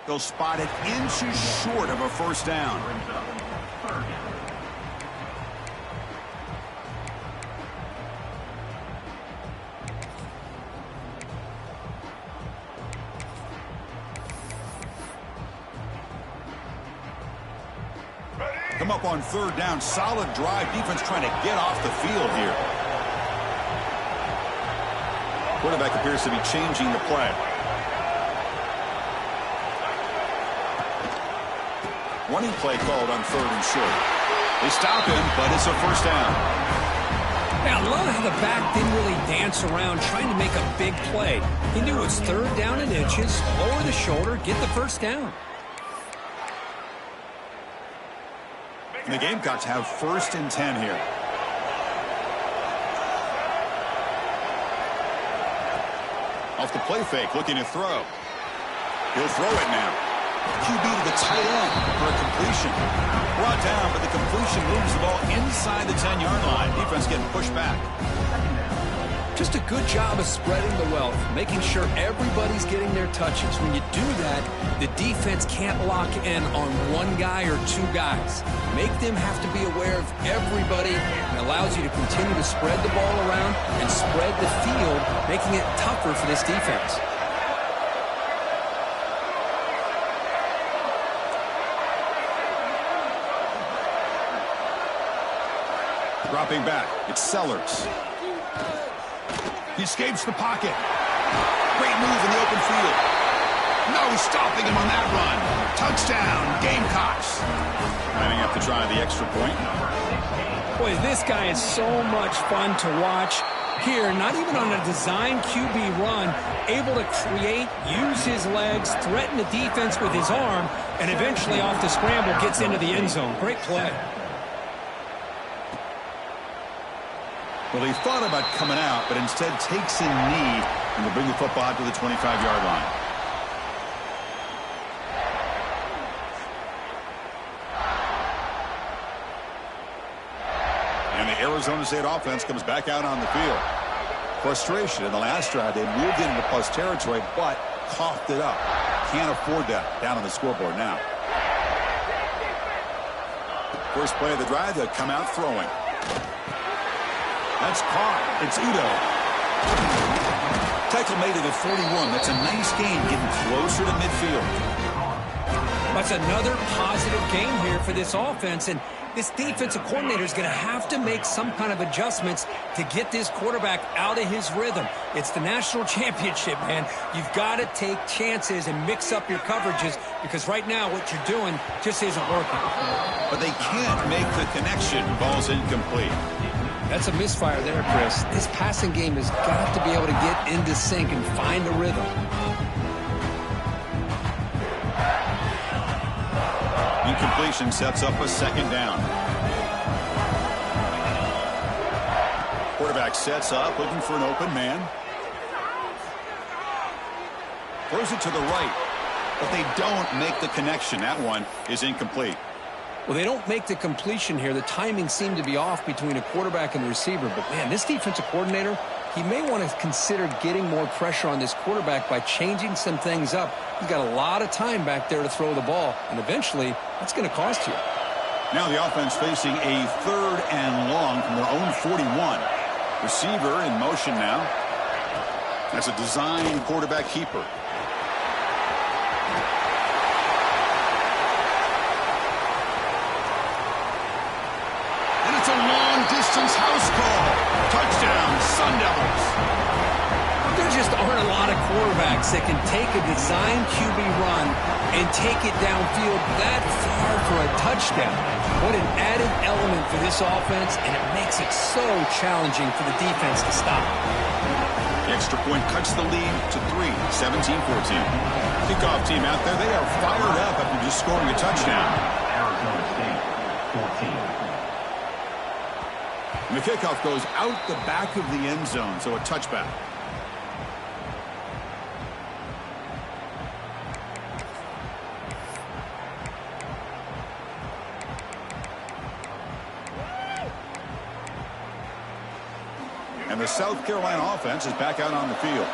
They'll spot it inches short of a first down. Come up on third down. Solid drive. Defense trying to get off the field here. Quarterback appears to be changing the play. Running play called on third and short. They stop him, but it's a first down. Yeah, I love how the back didn't really dance around trying to make a big play. He knew it was third down and inches, lower the shoulder, get the first down. And the Gamecocks have first and 10 here. Off the play fake, looking to throw. He'll throw it now. QB to the tight end for a completion. Brought down, but the completion moves the ball inside the 10-yard line. Defense getting pushed back. Just a good job of spreading the wealth, making sure everybody's getting their touches. When you do that, the defense can't lock in on one guy or two guys. Make them have to be aware of everybody, and allows you to continue to spread the ball around and spread the field, making it tougher for this defense. Dropping back, it's Sellers. He escapes the pocket. Great move in the open field. No stopping him on that run. Touchdown, Gamecocks. Lining up to try the extra point. Boy, this guy is so much fun to watch. Here, not even on a design QB run, able to create, use his legs, threaten the defense with his arm, and eventually off the scramble gets into the end zone. Great play. Well, he thought about coming out, but instead takes a knee and will bring the football out to the 25-yard line. And the Arizona State offense comes back out on the field. Frustration in the last drive. They moved into plus territory, but coughed it up. Can't afford that down on the scoreboard now. First play of the drive, they'll come out throwing. That's caught. It's Udo. Tackle made it at 41. That's a nice gain, getting closer to midfield. That's another positive game here for this offense, and this defensive coordinator is going to have to make some kind of adjustments to get this quarterback out of his rhythm. It's the national championship, man. You've got to take chances and mix up your coverages, because right now what you're doing just isn't working. But they can't make the connection. Ball's incomplete. That's a misfire there, Chris. This passing game has got to be able to get into sync and find the rhythm. Incompletion sets up a second down. Quarterback sets up, looking for an open man. Throws it to the right, but they don't make the connection. That one is incomplete. Well, they don't make the completion here. The timing seemed to be off between a quarterback and the receiver. But, man, this defensive coordinator, he may want to consider getting more pressure on this quarterback by changing some things up. He's got a lot of time back there to throw the ball, and eventually that's going to cost you. Now the offense facing a third and long from their own 41. Receiver in motion now. That's a design quarterback keeper. Distance house call. Touchdown, Sun Devils. There just aren't a lot of quarterbacks that can take a design QB run and take it downfield that far for a touchdown. What an added element for this offense, and it makes it so challenging for the defense to stop. The extra point cuts the lead to 3, 17-14. Kickoff team out there, they are fired up after just scoring a touchdown. Arizona State, 14. And the kickoff goes out the back of the end zone, so a touchback. And the South Carolina offense is back out on the field.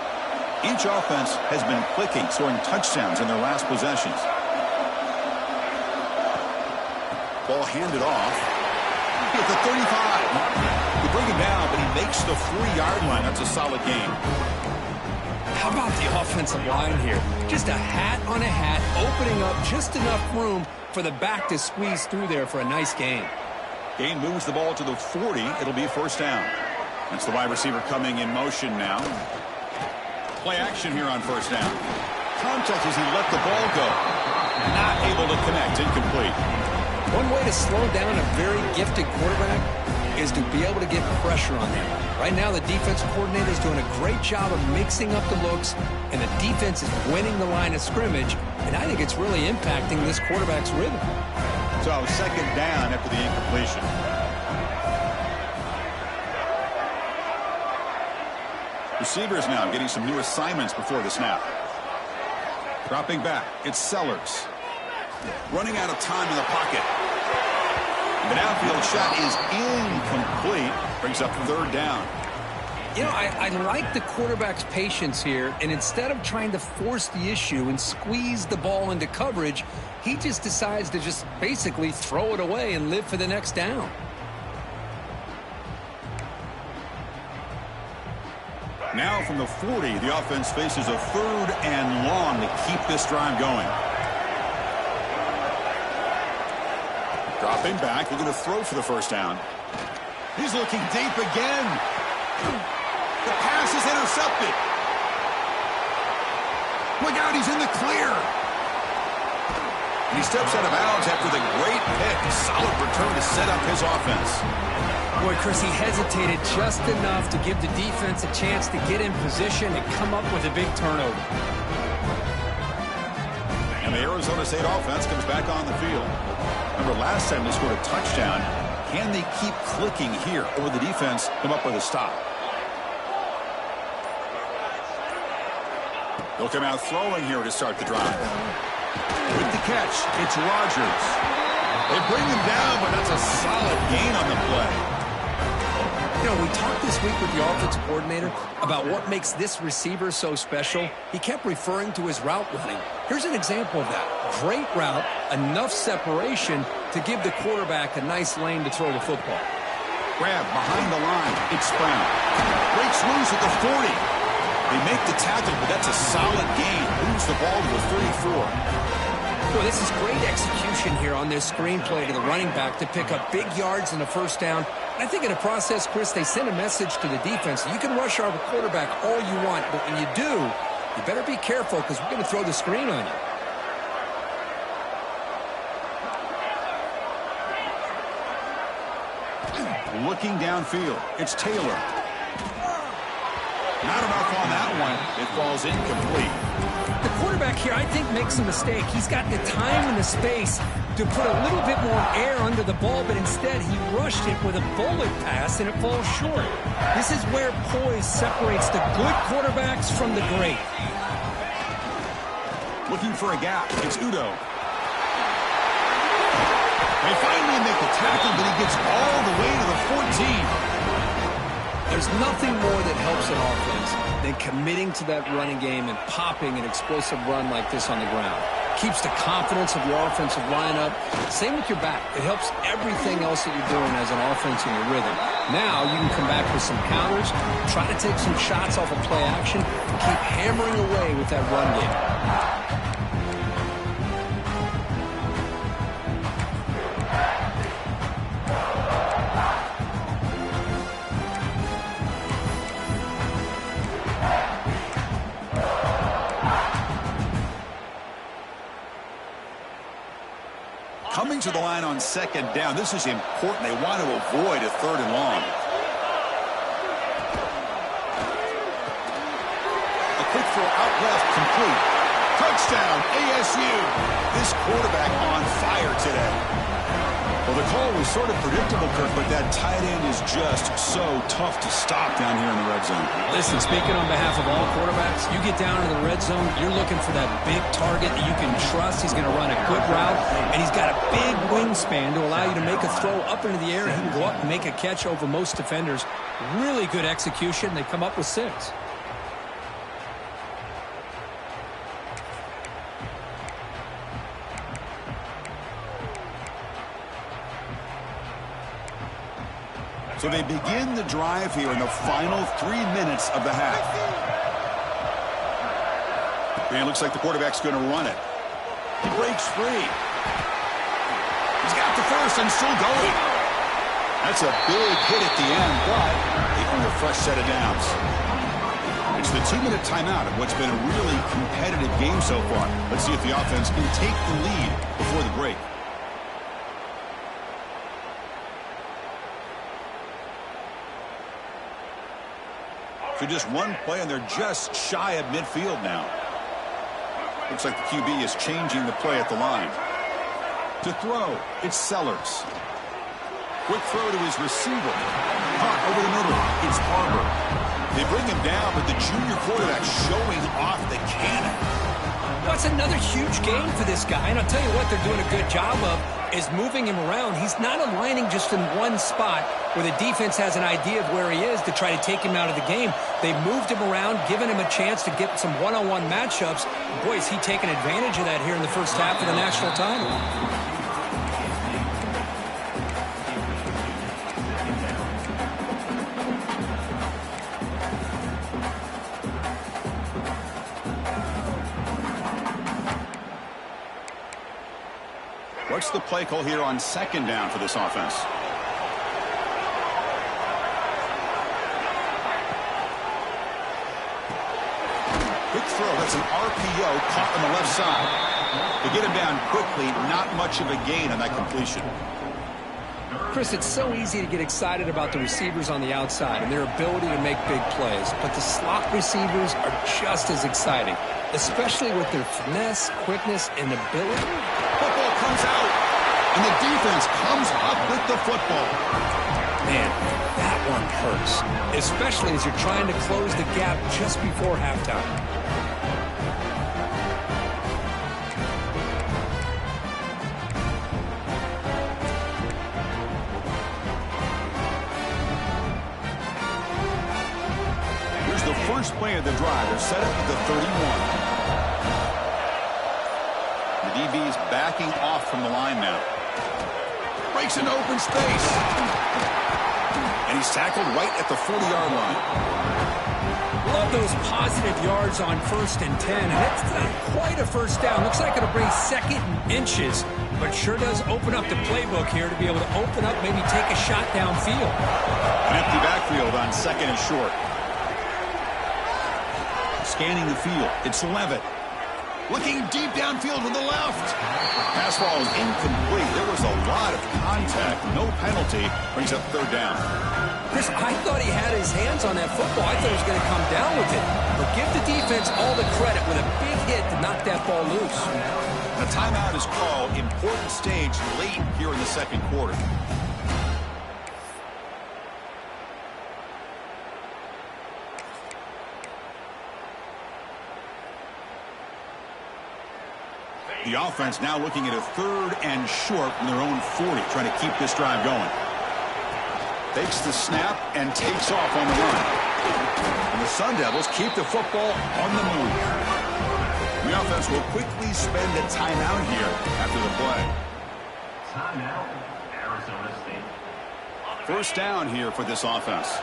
Each offense has been clicking, scoring touchdowns in their last possessions. Ball handed off at the 35. They bring him down, but he makes the 3-yard line. That's a solid gain. How about the offensive line here? Just a hat on a hat, opening up just enough room for the back to squeeze through there for a nice gain. Gain moves the ball to the 40. It'll be first down. That's the wide receiver coming in motion now. Play action here on first down. Contact as he let the ball go. Not able to connect. Incomplete. One way to slow down a very gifted quarterback is to be able to get pressure on them. Right now, the defensive coordinator is doing a great job of mixing up the looks, and the defense is winning the line of scrimmage, and I think it's really impacting this quarterback's rhythm. So, second down after the incompletion. Receivers now getting some new assignments before the snap. Dropping back, it's Sellers. Running out of time in the pocket. The downfield shot is incomplete. Brings up third down. You know, I like the quarterback's patience here, and instead of trying to force the issue and squeeze the ball into coverage, he just decides to just basically throw it away and live for the next down. Now from the 40, the offense faces a 3rd and long to keep this drive going. Dropping back, looking to throw for the first down. He's looking deep again. The pass is intercepted. Look out, he's in the clear. And he steps out of bounds after the great pick. Solid return to set up his offense. Boy, Chris, he hesitated just enough to give the defense a chance to get in position and come up with a big turnover. And the Arizona State offense comes back on the field. Remember last time they scored a touchdown. Can they keep clicking here, or will the defense come up with a stop? They'll come out throwing here to start the drive. With the catch, it's Rodgers. They bring him down, but that's a solid gain on the play. You know, we talked this week with the offensive coordinator about what makes this receiver so special. He kept referring to his route running. Here's an example of that. Great route, enough separation to give the quarterback a nice lane to throw the football. Grab behind the line. It's Brown. Breaks loose at the 40. They make the tackle, but that's a solid gain. Moves the ball to the 34. Well, this is great execution here on this screenplay to the running back to pick up big yards in the first down. I think in the process, Chris, they send a message to the defense. You can rush our quarterback all you want, but when you do, you better be careful because we're going to throw the screen on you. Looking downfield, it's Taylor. Not enough on that one. It falls incomplete. The quarterback here, I think, makes a mistake. He's got the time and the space to put a little bit more air under the ball, but instead he rushed it with a bullet pass, and it falls short. This is where poise separates the good quarterbacks from the great. Looking for a gap. It's Udo. They finally make the tackle, but he gets all the way to the 14. There's nothing more that helps an offense than committing to that running game and popping an explosive run like this on the ground. Keeps the confidence of your offensive lineup. Same with your back. It helps everything else that you're doing as an offense in your rhythm. Now you can come back with some counters, try to take some shots off of play action, and keep hammering away with that run game. Coming to the line on second down. This is important. They want to avoid a 3rd and long. A quick throw out left, complete. Touchdown, ASU. This quarterback on fire today. Well, the call was sort of predictable, Kirk, but that tight end is just so tough to stop down here in the red zone. Listen, speaking on behalf of all quarterbacks, you get down to the red zone, you're looking for that big target that you can trust. He's going to run a good route, and he's got a big wingspan to allow you to make a throw up into the air. He can go up and make a catch over most defenders. Really good execution. They come up with 6. So they begin the drive here in the final 3 minutes of the half. And it looks like the quarterback's going to run it. He breaks free. He's got the first and still going. That's a big hit at the end, but they earn a fresh set of downs. It's the 2-minute timeout of what's been a really competitive game so far. Let's see if the offense can take the lead before the break. So just one play, and they're just shy of midfield now. Looks like the QB is changing the play at the line. To throw, it's Sellers. Quick throw to his receiver. Caught over the middle, it's Harbor. They bring him down, but the junior quarterback showing off the cannon. That's another huge gain for this guy, and I'll tell you what they're doing a good job of is moving him around. He's not aligning just in one spot where the defense has an idea of where he is to try to take him out of the game. They moved him around, given him a chance to get some one-on-one matchups. Boy, is he taking advantage of that here in the first half of the national title. What's the play call here on second down for this offense? Quick throw. That's an RPO caught on the left side. They get him down quickly. Not much of a gain on that completion. Chris, it's so easy to get excited about the receivers on the outside and their ability to make big plays, but the slot receivers are just as exciting, especially with their finesse, quickness, and ability. Football comes out, and the defense comes up with the football. Man, that one hurts, especially as you're trying to close the gap just before halftime. Here's the first play of the drive. They're set up at the 31. The DB is backing off from the line now. Breaks into open space. And he's tackled right at the 40-yard line. Love those positive yards on 1st and 10. And it's not quite a first down. Looks like it'll bring second and inches, but sure does open up the playbook here to be able to open up, maybe take a shot downfield. An empty backfield on second and short. Scanning the field. It's Levitt. Looking deep downfield with the left. Pass ball is incomplete. There was a lot of contact. No penalty. Brings up third down. Chris, I thought he had his hands on that football. I thought he was going to come down with it. But give the defense all the credit with a big hit to knock that ball loose. The timeout is called. Important stage late here in the second quarter. The offense now looking at a 3rd and short from their own 40, trying to keep this drive going. Takes the snap and takes off on the run. And the Sun Devils keep the football on the move. The offense will quickly spend a timeout here after the play. Timeout, Arizona State. First down here for this offense.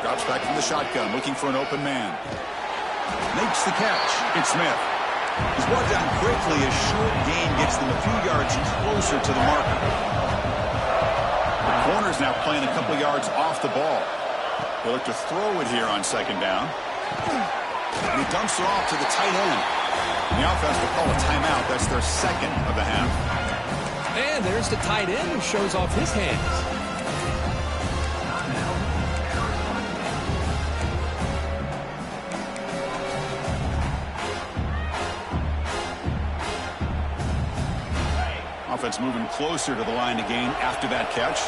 Drops back from the shotgun, looking for an open man. Makes the catch. It's Smith. He's brought down quickly as short gain gets them a few yards closer to the marker. The corner's now playing a couple yards off the ball. They look to throw it here on second down. And he dumps it off to the tight end. And the offense will call a timeout. That's their second of the half. And there's the tight end who shows off his hands. Offense moving closer to the line to gain after that catch.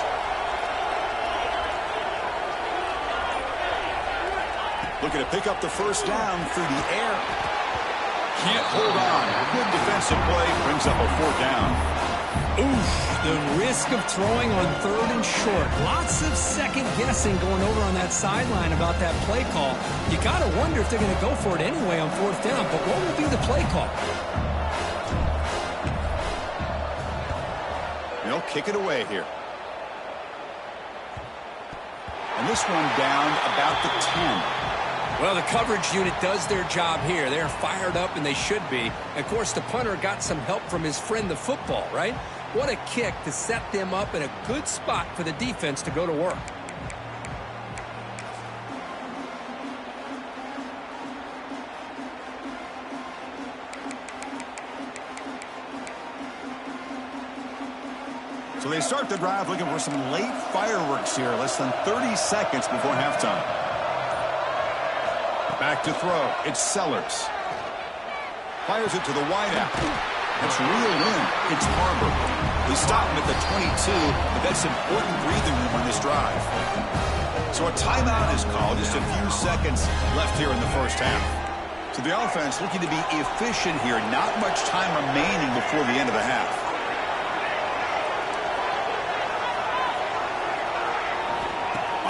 Looking to pick up the first down through the air. Can't hold on. Good defensive play. Brings up a 4th down. Oof, the risk of throwing on 3rd and short. Lots of second guessing going over on that sideline about that play call. You got to wonder if they're going to go for it anyway on 4th down, but what will be the play call? They'll kick it away here. And this one down about the 10. Well, the coverage unit does their job here. They're fired up, and they should be. Of course, the punter got some help from his friend, the football, right? What a kick to set them up in a good spot for the defense to go to work. So they start the drive looking for some late fireworks here, less than 30 seconds before halftime. Back to throw. It's Sellers. Fires it to the wideout. It's reeled in. It's Harbor. They stop him at the 22, but that's important breathing room on this drive. So a timeout is called. Just a few seconds left here in the first half. So the offense looking to be efficient here. Not much time remaining before the end of the half.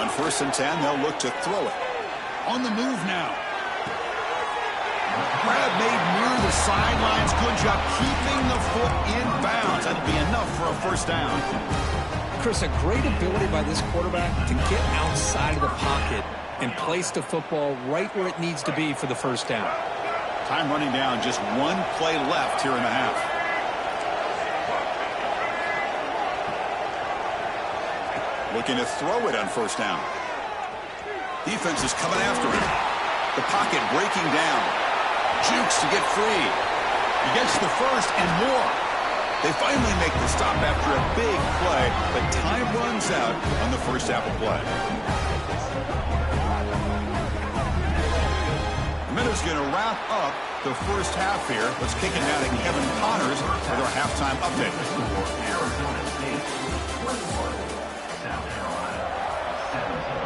On 1st and 10, they'll look to throw it. On the move now. Grab made near the sidelines. Good job keeping the foot in bounds. That'll be enough for a 1st down. Chris, a great ability by this quarterback to get outside of the pocket and place the football right where it needs to be for the 1st down. Time running down. Just one play left here in the half. Looking to throw it on 1st down. Defense is coming after him. The pocket breaking down. Jukes to get free. He gets the 1st and more. They finally make the stop after a big play, but time runs out on the 1st half of play. The minute's going to wrap up the 1st half here. Let's kick it down to Kevin Connors with our halftime update.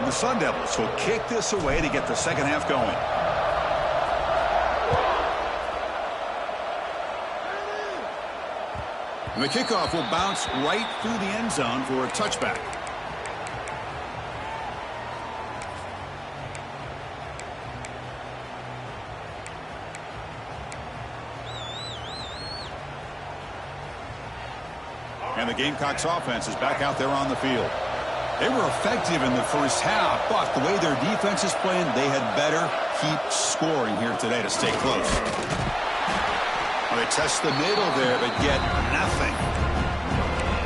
The Sun Devils will kick this away to get the 2nd half going. And the kickoff will bounce right through the end zone for a touchback. And the Gamecocks offense is back out there on the field. They were effective in the 1st half, but the way their defense is playing, they had better keep scoring here today to stay close. Well, they test the middle there, but get nothing.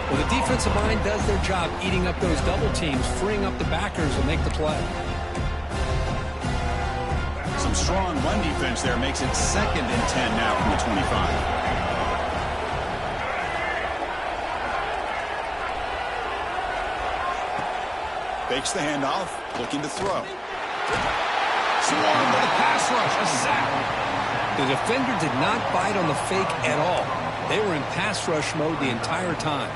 Well, the defensive line does their job eating up those double teams, freeing up the backers to make the play. Some strong run defense there makes it 2nd and 10 now from the 25. Fakes the handoff, looking to throw. Swarmed by the pass rush, a sack. The defender did not bite on the fake at all. They were in pass rush mode the entire time.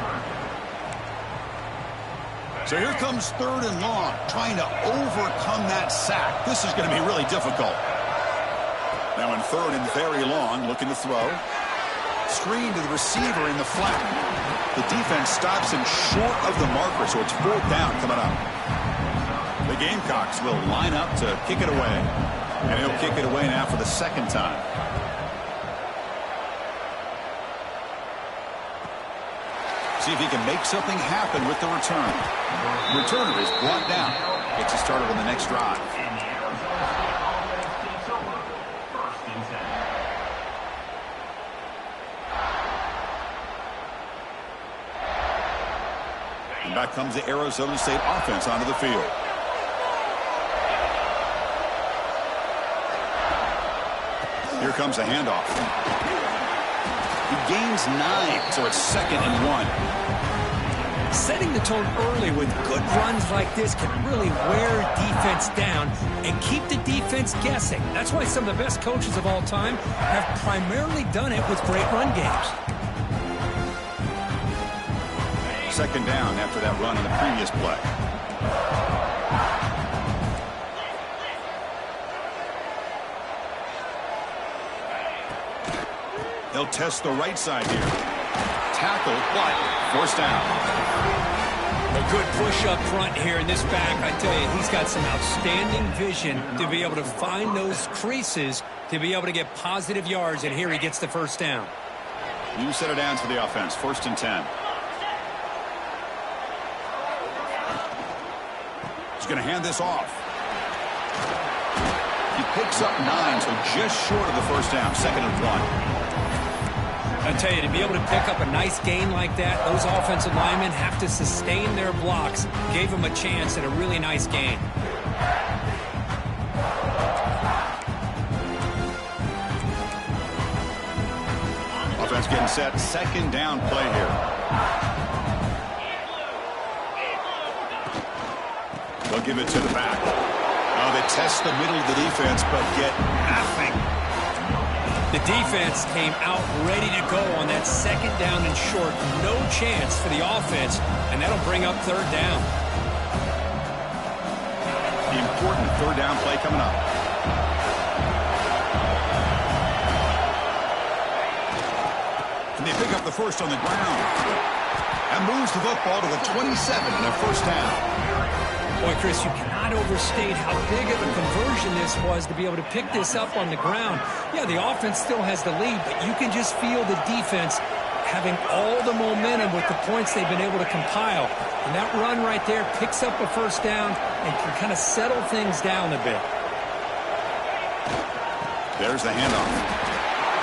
So here comes 3rd and long, trying to overcome that sack. This is going to be really difficult. Now in 3rd and very long, looking to throw. Screen to the receiver in the flat. The defense stops him short of the marker, so it's 4th down coming up. The Gamecocks will line up to kick it away. And he'll kick it away now for the 2nd time. See if he can make something happen with the return. The returner is brought down. Gets you started on the next drive. And back comes the Arizona State offense onto the field. Here comes a handoff. He gains 9, so it's 2nd and 1. Setting the tone early with good runs like this can really wear defense down and keep the defense guessing. That's why some of the best coaches of all time have primarily done it with great run games. 2nd down after that run on the previous play. They'll test the right side here. tackle, but first down. A good push up front here in this back. I tell you, he's got some outstanding vision to be able to find those creases to be able to get positive yards, and here he gets the first down. New set of downs for the offense. 1st and 10. He's going to hand this off. He picks up 9, so just short of the first down. 2nd and 1. I tell you, to be able to pick up a nice gain like that, those offensive linemen have to sustain their blocks. Gave them a chance at a really nice gain. Offense getting set. 2nd down play here. They'll give it to the back. Oh, they test the middle of the defense, but get nothing. The defense came out ready to go on that 2nd down and short. No chance for the offense, and that'll bring up 3rd down. The important 3rd down play coming up. And they pick up the first on the ground. And moves the football to the 27 and a first down. Boy, Chris, you cannot overstate how big of a conversion this was to be able to pick this up on the ground. Yeah, the offense still has the lead, but you can just feel the defense having all the momentum with the points they've been able to compile. And that run right there picks up a first down and can kind of settle things down a bit. There's the handoff.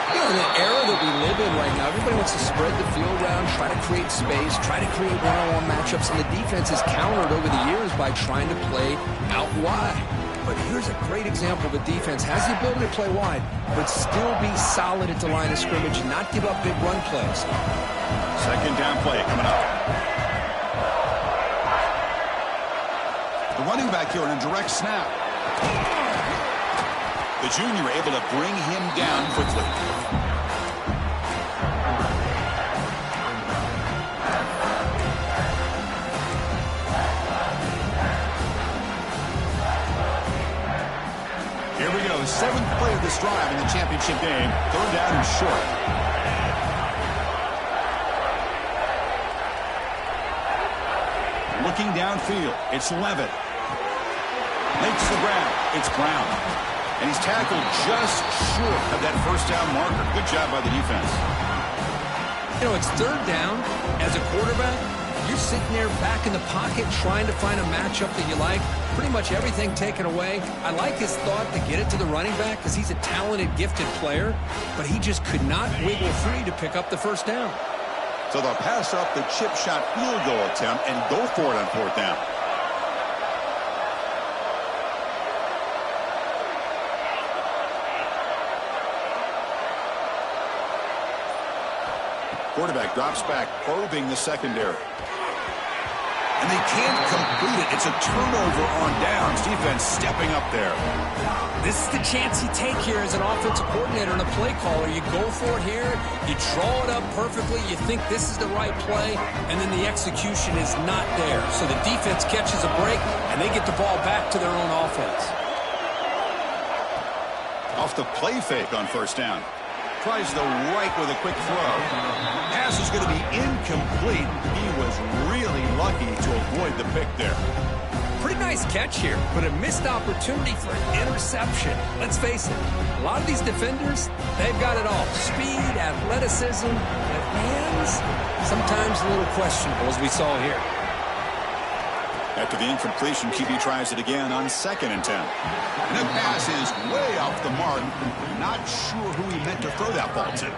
You know, in the era that we live in right now, everybody wants to spread the field around, try to create space, try to create one-on-one matchups, and the defense has countered over the years by trying to play out wide. But here's a great example of a defense has the ability to play wide, but still be solid at the line of scrimmage and not give up big run plays. 2nd down play coming up. The running back here in a direct snap. The junior able to bring him down quickly. Here we go. 7th play of this drive in the championship game. 3rd down and short. Looking downfield. It's Levitt. Makes the grab. It's Brown. And he's tackled just short of that first down marker. Good job by the defense. You know, it's 3rd down. As a quarterback, you're sitting there back in the pocket trying to find a matchup that you like. Pretty much everything taken away. I like his thought to get it to the running back because he's a talented, gifted player, but he just could not wiggle free to pick up the first down. So they'll pass up the chip shot field goal attempt and go for it on 4th down. Quarterback drops back, probing the secondary. And they can't complete it. It's a turnover on downs. Defense stepping up there. This is the chance you take here as an offensive coordinator and a play caller. You go for it here. You draw it up perfectly. You think this is the right play, and then the execution is not there. So the defense catches a break, and they get the ball back to their own offense. Off the play fake on 1st down. Tries the right with a quick throw. Pass is going to be incomplete. He was really lucky to avoid the pick there. Pretty nice catch here, but a missed opportunity for an interception. Let's face it, a lot of these defenders, they've got it all. Speed, athleticism, but hands, sometimes a little questionable, as we saw here. After the incompletion, QB tries it again on 2nd and 10. And that pass is way off the mark. Not sure who he meant to throw that ball to.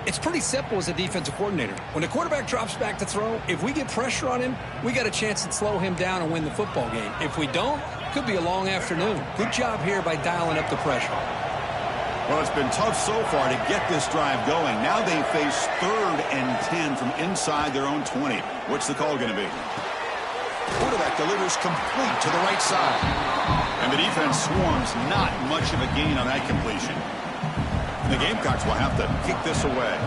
It's pretty simple as a defensive coordinator. When the quarterback drops back to throw, if we get pressure on him, we got a chance to slow him down and win the football game. If we don't, it could be a long afternoon. Good job here by dialing up the pressure. Well, it's been tough so far to get this drive going. Now they face 3rd and 10 from inside their own 20. What's the call going to be? Quarterback delivers complete to the right side. And the defense swarms, not much of a gain on that completion. The Gamecocks will have to kick this away.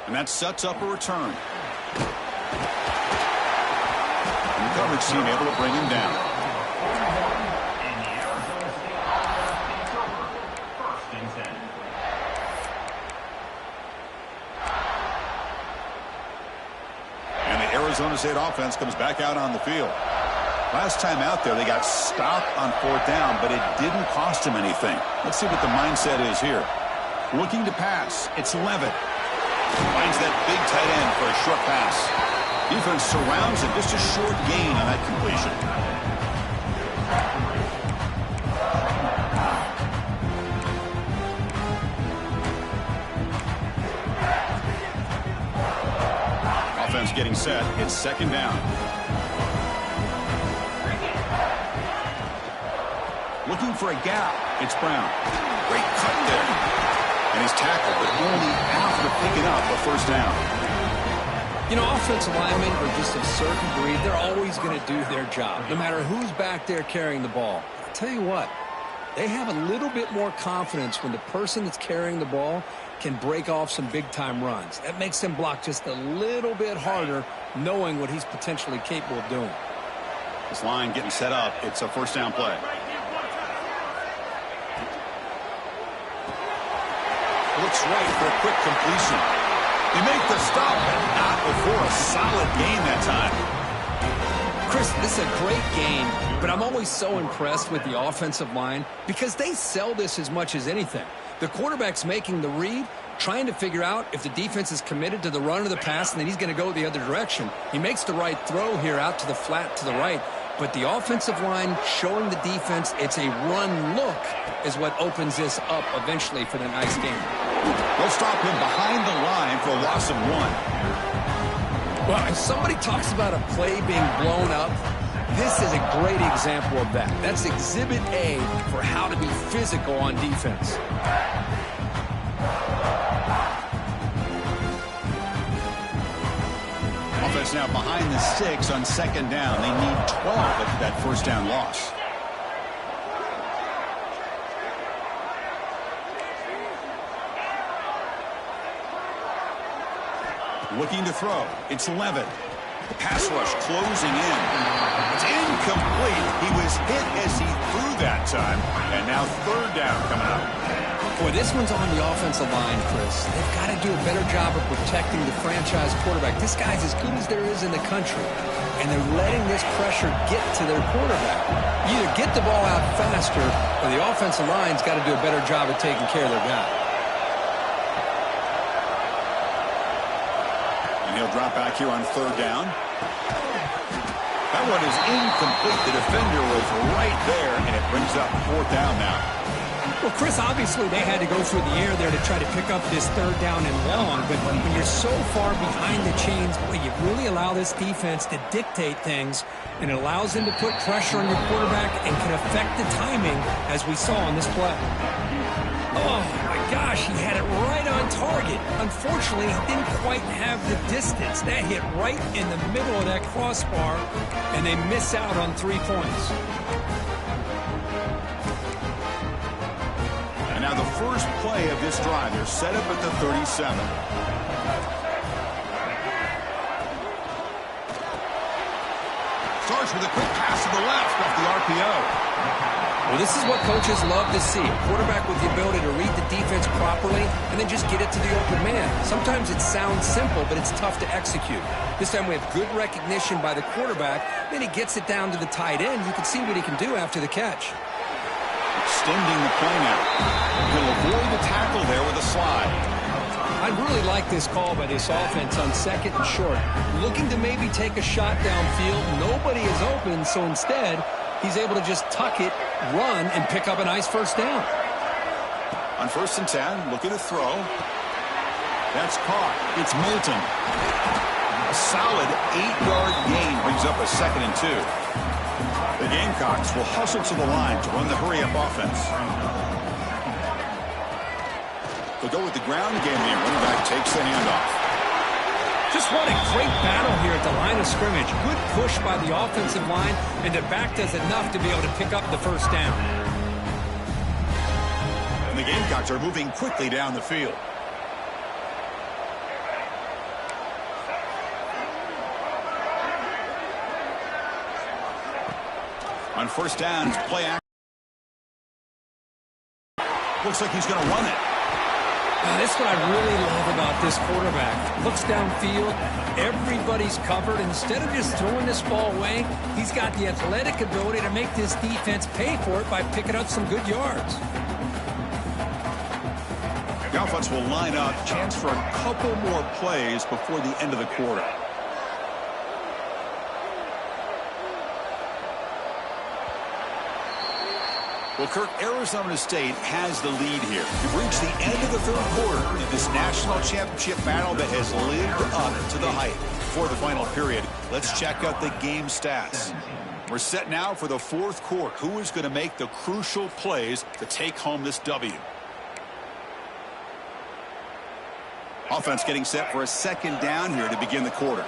And that sets up a return. And the coverage team able to bring him down. Arizona State offense comes back out on the field. Last time out there, they got stopped on 4th down, but it didn't cost them anything. Let's see what the mindset is here. Looking to pass. It's Levitt. Finds that big tight end for a short pass. Defense surrounds him. Just a short gain on that completion. Offense getting set. It's 2nd down. Looking for a gap. It's Brown. Great cut there. And he's tackled, but only after picking up a 1st down. You know, offensive linemen are just a certain breed. They're always going to do their job, no matter who's back there carrying the ball. I'll tell you what, they have a little bit more confidence when the person that's carrying the ball can break off some big-time runs. That makes them block just a little bit harder, knowing what he's potentially capable of doing. This line getting set up. It's a 1st down play. Looks right for a quick completion. They make the stop, but not before a solid gain that time. Chris, this is a great game, but I'm always so impressed with the offensive line because they sell this as much as anything. The quarterback's making the read, trying to figure out if the defense is committed to the run or the pass, and then he's going to go the other direction. He makes the right throw here out to the flat to the right, but the offensive line showing the defense it's a run look is what opens this up eventually for the nice game. They'll stop him behind the line for a loss of 1. Well, if somebody talks about a play being blown up, this is a great example of that. That's Exhibit A for how to be physical on defense. Offense now behind the 6 on 2nd down. They need 12 after that 1st down loss. Looking to throw. It's Levitt. The pass rush closing in. It's incomplete. He was hit as he threw that time. And now 3rd down coming up. Boy, this one's on the offensive line, Chris. They've got to do a better job of protecting the franchise quarterback. This guy's as good as there is in the country. And they're letting this pressure get to their quarterback. You either get the ball out faster, or the offensive line's got to do a better job of taking care of their guy. He'll drop back here on 3rd down. That one is incomplete. The defender was right there, and it brings up 4th down now. Well, Chris, obviously they had to go through the air there to try to pick up this 3rd down and long, but when you're so far behind the chains, boy, you really allow this defense to dictate things, and it allows them to put pressure on your quarterback and can affect the timing, as we saw on this play. Oh, my gosh, he had it right on target. Unfortunately, he didn't quite have the distance. That hit right in the middle of that crossbar, and they miss out on 3 points. And now the first play of this drive. They're set up at the 37. Starts with a quick pass to the left off the RPO. Well, this is what coaches love to see. A quarterback with the ability to read the defense properly and then just get it to the open man. Sometimes it sounds simple, but it's tough to execute. This time we have good recognition by the quarterback. Then he gets it down to the tight end. You can see what he can do after the catch. Extending the play now. He'll avoid the tackle there with a slide. I really like this call by this offense on 2nd and short. Looking to maybe take a shot downfield. Nobody is open, so instead he's able to just tuck it, run, and pick up a nice 1st down. On 1st and 10, looking to throw. That's caught. It's Moulton. A solid 8-yard gain brings up a 2nd and 2. The Gamecocks will hustle to the line to run the hurry-up offense. They'll go with the ground game here. Running back takes the handoff. Just what a great battle here at the line of scrimmage. Good push by the offensive line, and the back does enough to be able to pick up the 1st down. And the Gamecocks are moving quickly down the field. On 1st down, it's play action. Looks like he's going to run it. This is what I really love about this quarterback. Looks downfield, everybody's covered. Instead of just throwing this ball away, he's got the athletic ability to make this defense pay for it by picking up some good yards. The offense will line up. Chance for a couple more plays before the end of the quarter. Well, Kirk, Arizona State has the lead here. We've reached the end of the third quarter in this national championship battle that has lived up to the hype. For the final period, let's check out the game stats. We're set now for the fourth quarter. Who is going to make the crucial plays to take home this W? Offense getting set for a second down here to begin the quarter.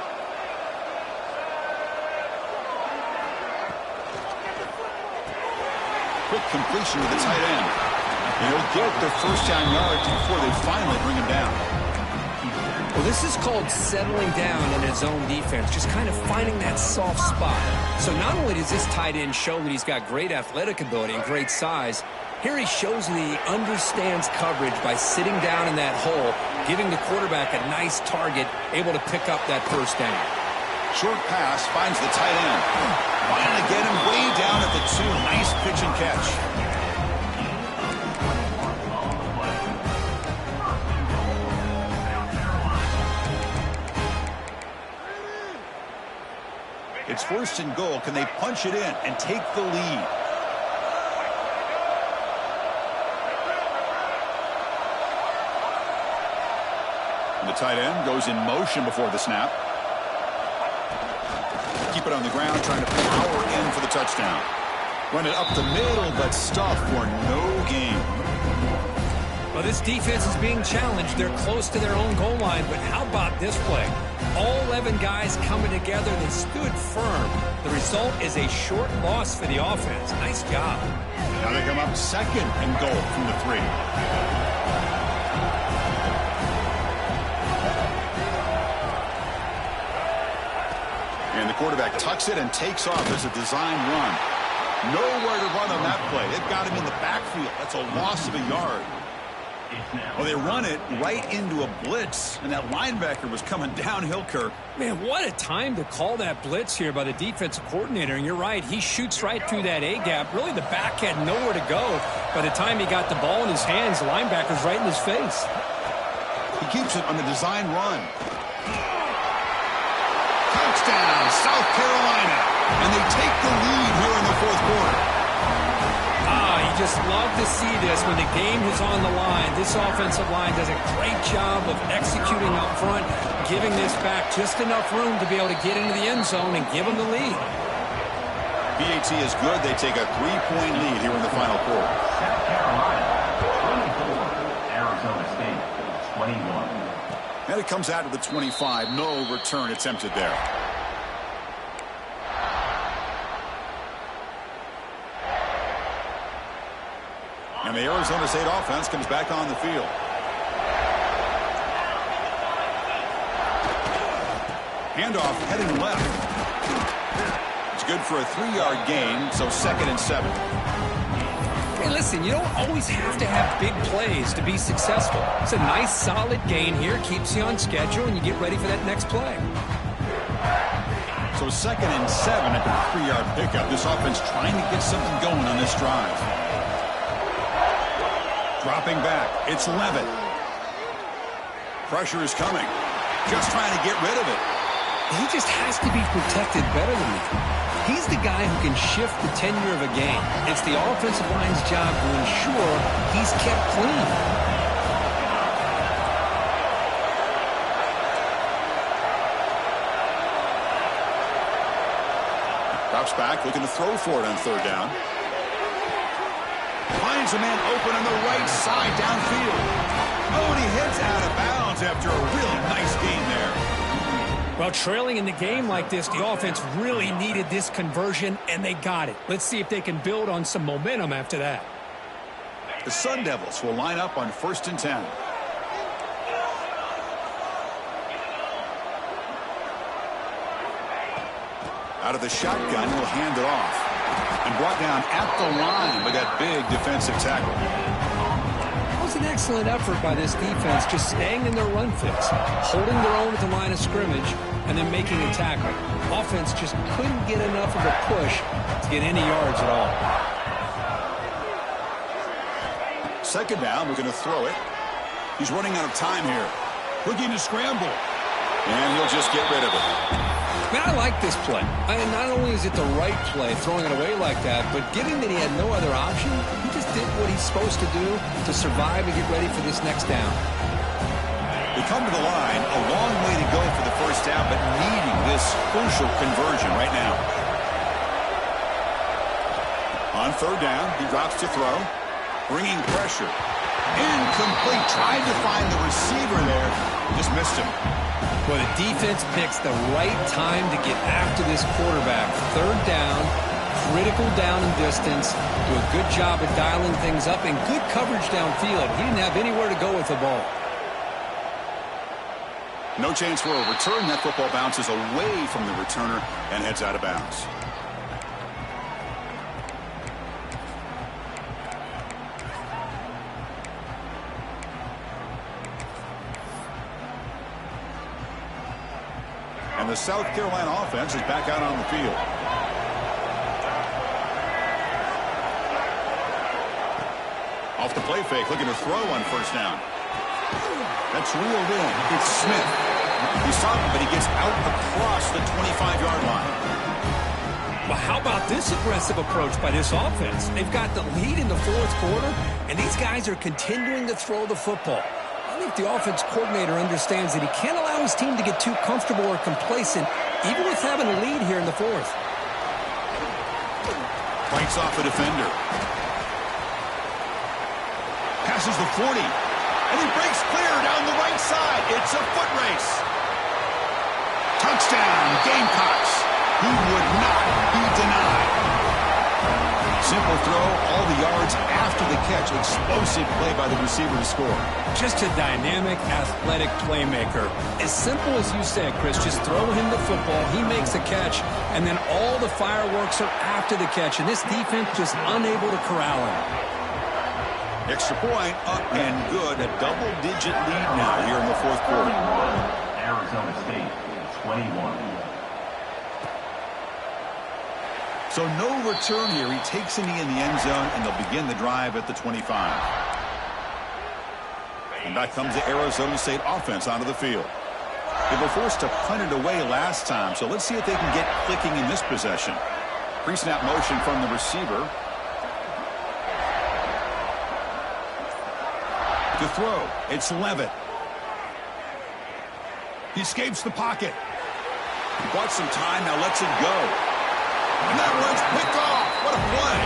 Quick completion to the tight end. And he'll get the first down yards before they finally bring him down. Well, this is called settling down in his own defense, just kind of finding that soft spot. So not only does this tight end show that he's got great athletic ability and great size, here he shows that he understands coverage by sitting down in that hole, giving the quarterback a nice target, able to pick up that first down. Short pass finds the tight end. Finally get him way down at the 2. Nice pitch and catch. It's first and goal. Can they punch it in and take the lead? And the tight end goes in motion before the snap. Keep it on the ground, trying to power in for the touchdown. Run it up the middle, but stuff for no gain. Well, this defense is being challenged. They're close to their own goal line, but how about this play? All 11 guys coming together. They stood firm. The result is a short loss for the offense. Nice job. Now they come up second and goal from the 3. And the quarterback tucks it and takes off. There's a design run. Nowhere to run on that play. They've got him in the backfield. That's a loss of a yard. Well, they run it right into a blitz, and that linebacker was coming downhill, Kirk. Man, what a time to call that blitz here by the defensive coordinator. And you're right, he shoots right through that A-gap. Really, the back had nowhere to go. By the time he got the ball in his hands, the linebacker's right in his face. He keeps it on the design run. Touchdown, South Carolina. And they take the lead here in the fourth quarter. You just love to see this when the game is on the line. This offensive line does a great job of executing up front, giving this back just enough room to be able to get into the end zone and give them the lead. BAT is good. They take a 3-point lead here in the final quarter. South Carolina, 24. Arizona State, 21. And it comes out to the 25. No return attempted there. And the Arizona State offense comes back on the field. Handoff heading left. It's good for a 3-yard gain, so 2nd and 7. Hey, listen, you don't always have to have big plays to be successful. It's a nice, solid gain here. Keeps you on schedule, and you get ready for that next play. So 2nd and 7 at the 3-yard pickup. This offense trying to get something going on this drive. Dropping back, it's Levitt. Pressure is coming. Just trying to get rid of it. He just has to be protected better than that. He's the guy who can shift the tenure of a game. It's the offensive line's job to ensure he's kept clean. Drops back, looking to throw for it on 3rd down. Finds a man open on the right side downfield. Oh, and he heads out of bounds after a really nice gain there. Well, trailing in the game like this, the offense really needed this conversion, and they got it. Let's see if they can build on some momentum after that. The Sun Devils will line up on 1st and 10. Out of the shotgun, he'll hand it off. And brought down at the line with that big defensive tackle. That was an excellent effort by this defense, just staying in their run fix, holding their own at the line of scrimmage, and then making a tackle. Offense just couldn't get enough of a push to get any yards at all. Second down, we're going to throw it. He's running out of time here. Looking to scramble. And he'll just get rid of it. Man, I like this play. Not only is it the right play, throwing it away like that, but given that he had no other option, he just did what he's supposed to do to survive and get ready for this next down. They come to the line, a long way to go for the first down, but needing this crucial conversion right now. On third down, he drops to throw, bringing pressure. Incomplete. Tried to find the receiver there, just missed him. Well, the defense picks the right time to get after this quarterback. Third down, critical down and distance. Do a good job of dialing things up and good coverage downfield. He didn't have anywhere to go with the ball. No chance for a return. That football bounces away from the returner and heads out of bounds. And the South Carolina offense is back out on the field. Off the play fake, looking to throw on first down. That's reeled in. It's Smith. He's stopped, but he gets out across the 25-yard line. Well, how about this aggressive approach by this offense? They've got the lead in the fourth quarter, and these guys are continuing to throw the football. I think the offense coordinator understands that he can't allow his team to get too comfortable or complacent, even with having a lead here in the fourth. Fights off a defender. Passes the 40. And he breaks clear down the right side. It's a foot race. Touchdown, Gamecocks. He would not be denied. Simple throw, all the yards after the catch. Explosive play by the receiver to score. Just a dynamic, athletic playmaker. As simple as you said, Chris, just throw him the football, he makes a catch, and then all the fireworks are after the catch, and this defense just unable to corral him. Extra point, up and good. A double-digit lead now here in the fourth quarter. Arizona State, 21. So no return here. He takes a knee in the end zone, and they'll begin the drive at the 25. And back comes the Arizona State offense onto the field. They were forced to punt it away last time, so let's see if they can get clicking in this possession. Pre-snap motion from the receiver. To throw, it's Levitt. He escapes the pocket. He bought some time, now lets it go. And that one's picked off. What a play.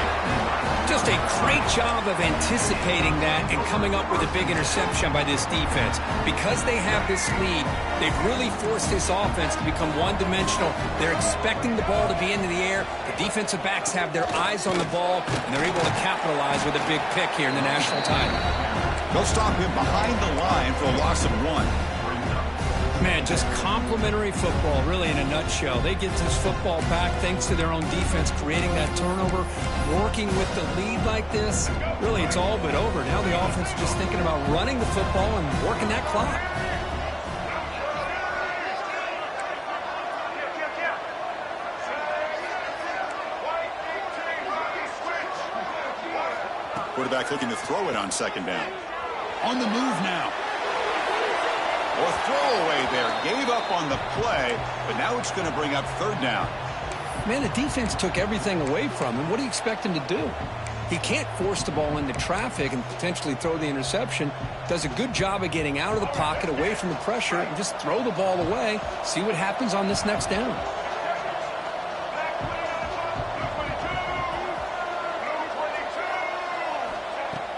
Just a great job of anticipating that and coming up with a big interception by this defense. Because they have this lead, they've really forced this offense to become one-dimensional. They're expecting the ball to be into the air. The defensive backs have their eyes on the ball, and they're able to capitalize with a big pick here in the national title. They'll stop him behind the line for a loss of 1. Man, just complimentary football, really, in a nutshell. They get this football back thanks to their own defense, creating that turnover, working with the lead like this. Really, it's all but over. Now the offense is just thinking about running the football and working that clock. Quarterback looking to throw it on second down. On the move now. Or throwaway there. Gave up on the play, but now it's going to bring up third down. Man, the defense took everything away from him. What do you expect him to do? He can't force the ball into traffic and potentially throw the interception. Does a good job of getting out of the pocket, away from the pressure, and just throw the ball away. See what happens on this next down.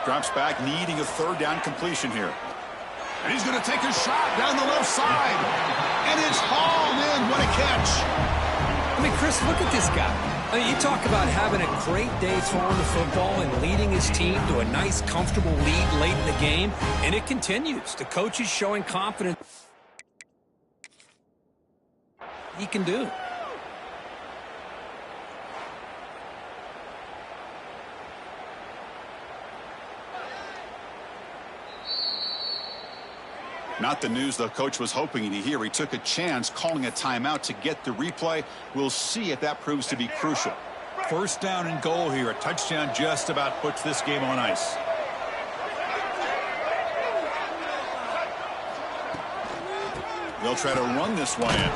Drops back, needing a third down completion here. And he's going to take a shot down the left side. And it's hauled in. What a catch. I mean, Chris, look at this guy. I mean, you talk about having a great day throwing the football and leading his team to a nice, comfortable lead late in the game. And it continues. The coach is showing confidence he can do. Not the news the coach was hoping to hear. He took a chance calling a timeout to get the replay. We'll see if that proves to be crucial. First down and goal here. A touchdown just about puts this game on ice. They'll try to run this one in.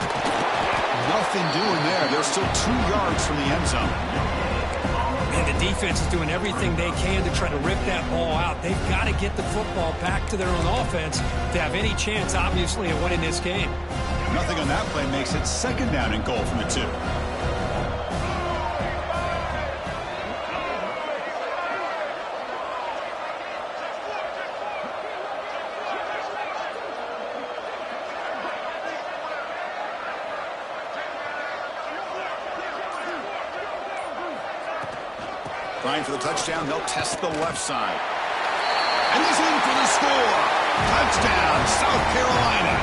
Nothing doing there. They're still 2 yards from the end zone. And the defense is doing everything they can to try to rip that ball out. They've got to get the football back to their own offense to have any chance, obviously, of winning this game. Nothing on that play makes it second down and goal from the 2. Trying for the touchdown, they'll test the left side. And he's in for the score. Touchdown, South Carolina.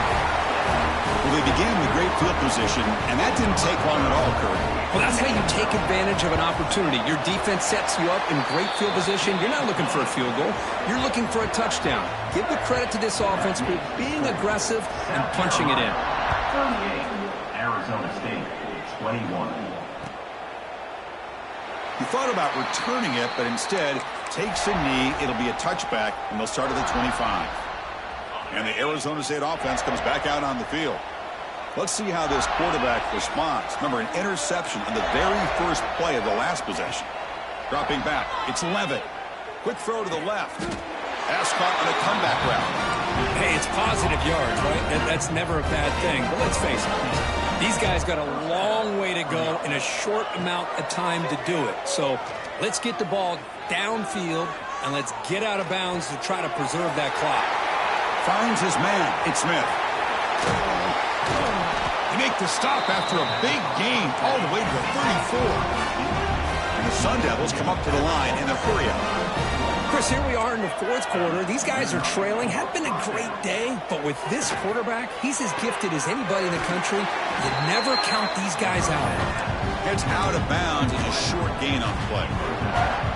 Well, they began with great field position, and that didn't take long at all, Kurt. Well, that's how you take advantage of an opportunity. Your defense sets you up in great field position. You're not looking for a field goal. You're looking for a touchdown. Give the credit to this offense for being aggressive and punching it in. 38, Arizona State, 21. He thought about returning it, but instead takes a knee. It'll be a touchback, and they'll start at the 25. And the Arizona State offense comes back out on the field. Let's see how this quarterback responds. Remember, an interception on the very first play of the last possession. Dropping back, it's Levitt. Quick throw to the left. Pass caught on a comeback route. Hey, it's positive yards, right? That's never a bad thing. But let's face it, these guys got a long way to go in a short amount of time to do it. So let's get the ball downfield, and let's get out of bounds to try to preserve that clock. Finds his man. It's Smith. They make the stop after a big gain all the way to the 34. And the Sun Devils come up to the line in a hurry up. Chris, here we are in the fourth quarter. These guys are trailing. Had been a great day, but with this quarterback, he's as gifted as anybody in the country. You never count these guys out. Gets out of bounds and a short gain on play.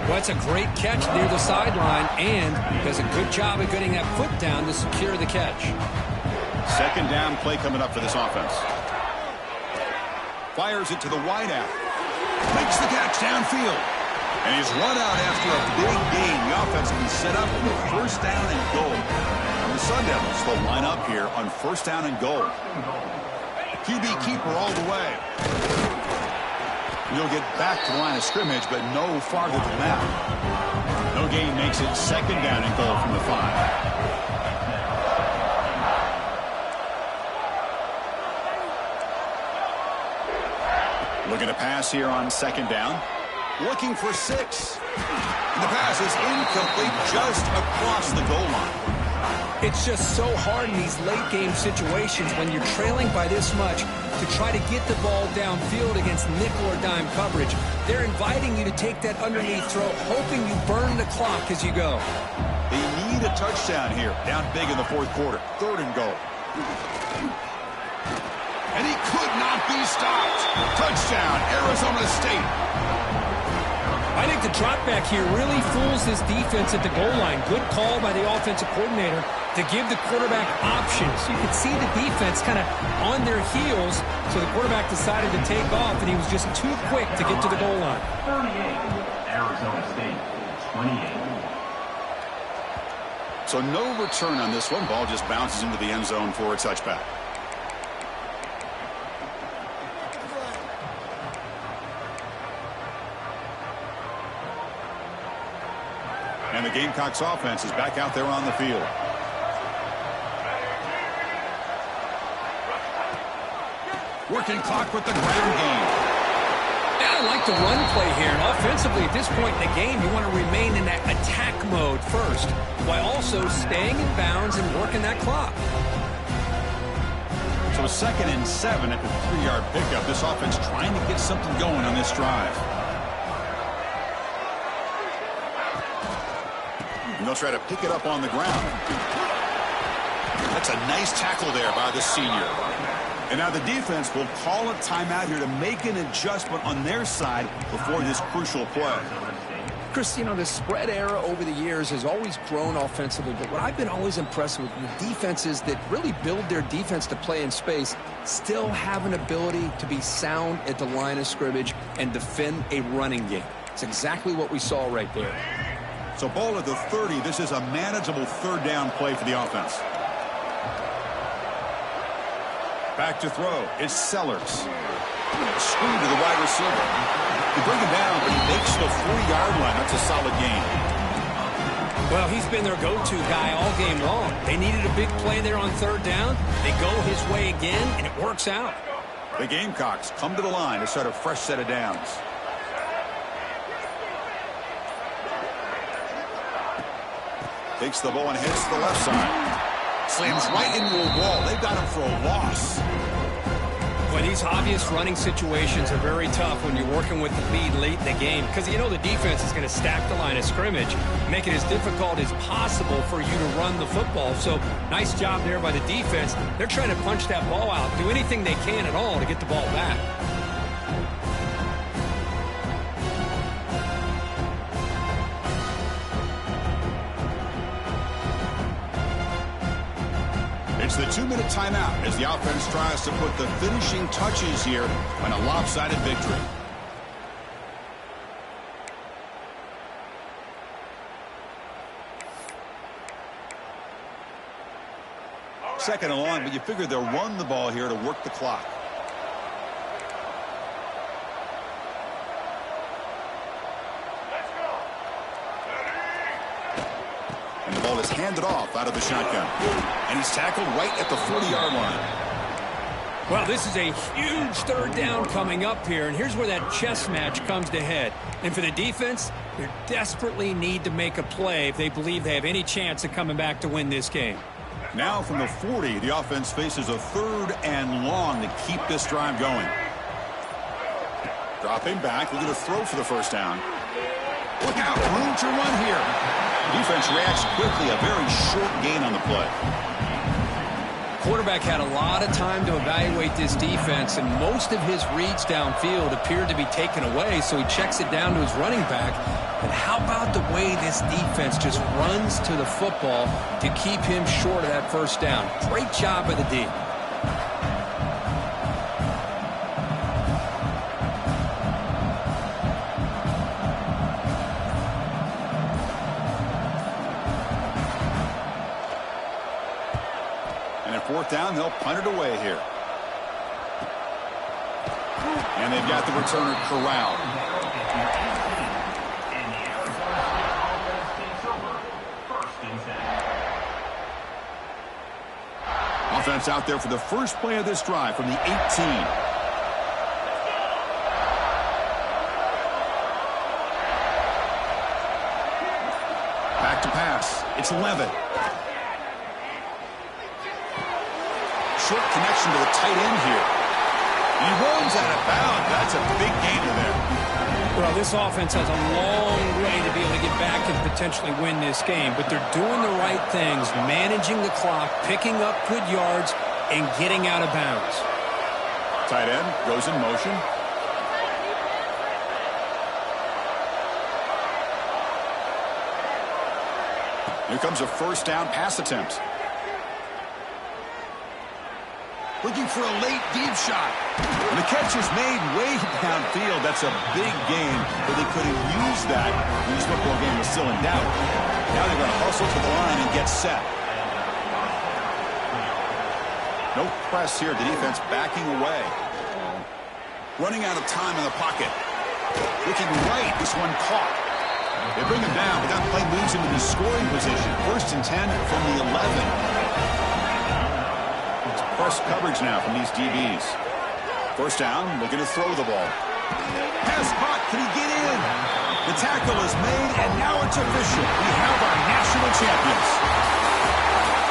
Well, it's a great catch near the sideline, and does a good job of getting that foot down to secure the catch. Second down play coming up for this offense. Fires it to the wideout. Makes the catch downfield. And he's run out after a big gain. The offense can be set up with a first down and goal. And the Sun Devils will line up here on first down and goal. QB keeper all the way. He'll get back to the line of scrimmage, but no farther than that. No gain makes it second down and goal from the 5. Looking to pass here on second down. Looking for 6. And the pass is incomplete just across the goal line. It's just so hard in these late-game situations when you're trailing by this much to try to get the ball downfield against nickel or dime coverage. They're inviting you to take that underneath throw, hoping you burn the clock as you go. They need a touchdown here. Down big in the fourth quarter. Third and goal. And he could not be stopped. Touchdown, Arizona State. I think the drop back here really fools this defense at the goal line. Good call by the offensive coordinator to give the quarterback options. You could see the defense kind of on their heels, so the quarterback decided to take off, and he was just too quick to get to the goal line. 38, Arizona State, 28. So no return on this one. Ball just bounces into the end zone for a touchback. And the Gamecocks offense is back out there on the field. Working clock with the ground game. Yeah, I like the run play here. And offensively, at this point in the game, you want to remain in that attack mode first, while also staying in bounds and working that clock. So a 2nd and 7 at the 3-yard pickup. This offense trying to get something going on this drive. And they'll try to pick it up on the ground. That's a nice tackle there by the senior. And now the defense will call a timeout here to make an adjustment on their side before this crucial play. Chris, you know, the spread era over the years has always grown offensively, but what I've been always impressed with defenses that really build their defense to play in space still have an ability to be sound at the line of scrimmage and defend a running game. It's exactly what we saw right there. So ball at the 30. This is a manageable third down play for the offense. Back to throw. It's Sellers. Screen to the wide receiver. They bring him down, but he makes the 40-yard line. That's a solid gain. Well, he's been their go-to guy all game long. They needed a big play there on third down. They go his way again, and it works out. The Gamecocks come to the line to start a fresh set of downs. Takes the ball and hits the left side. Slams right into a wall. They've got him for a loss. Well, these obvious running situations are very tough when you're working with the lead late in the game because you know the defense is going to stack the line of scrimmage, make it as difficult as possible for you to run the football. So nice job there by the defense. They're trying to punch that ball out, do anything they can at all to get the ball back. It's the 2-minute timeout as the offense tries to put the finishing touches here on a lopsided victory. Second and long, but you figure they'll run the ball here to work the clock. And the ball is handed off out of the shotgun. And he's tackled right at the 40-yard line. Well, this is a huge third down coming up here, and here's where that chess match comes to head. And for the defense, they desperately need to make a play if they believe they have any chance of coming back to win this game. Now from the 40, the offense faces a third and long to keep this drive going. Dropping back, looking to throw for the first down. Look out, room to run here. Defense reacts quickly, a very short gain on the play. Quarterback had a lot of time to evaluate this defense, and most of his reads downfield appeared to be taken away, so he checks it down to his running back. But how about the way this defense just runs to the football to keep him short of that first down? Great job by the D. Fourth down, they'll punt it away here. And they've got the returner corralled. Offense out there for the first play of this drive from the 18. Back to pass. It's Levitt. Short connection to the tight end here. He runs out of bounds. That's a big gain there. Well, this offense has a long way to be able to get back and potentially win this game, but they're doing the right things, managing the clock, picking up good yards, and getting out of bounds. Tight end goes in motion. Here comes a first down pass attempt. Looking for a late deep shot. And the catch is made way downfield. That's a big game, but they could have used that when this football game was still in doubt. Now they're going to hustle to the line and get set. No press here. The defense backing away. Running out of time in the pocket. Looking right. This one caught. They bring him down, but that play moves him into scoring position. First and 10 from the 11. Press coverage now from these DBs. First down, looking to throw the ball. Pass caught, can he get in? The tackle is made, and now it's official. We have our national champions.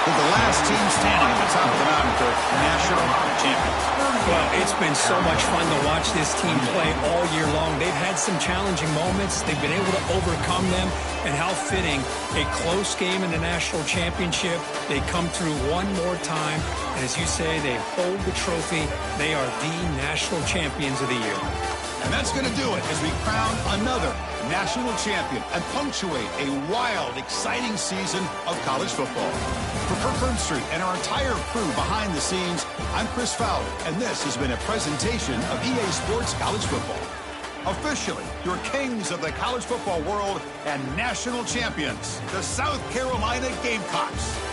They're the last team standing at the top of the mountain for national champions. Well, it's been so much fun to watch this team play all year long. They've had some challenging moments. They've been able to overcome them. And how fitting, a close game in the national championship. They come through one more time. And as you say, they hold the trophy. They are the national champions of the year. And that's going to do it as we crown another national champion and punctuate a wild, exciting season of college football. For Kirk Herbstreit and our entire crew behind the scenes, I'm Chris Fowler, and this has been a presentation of EA Sports College Football. Officially, your kings of the college football world and national champions, the South Carolina Gamecocks.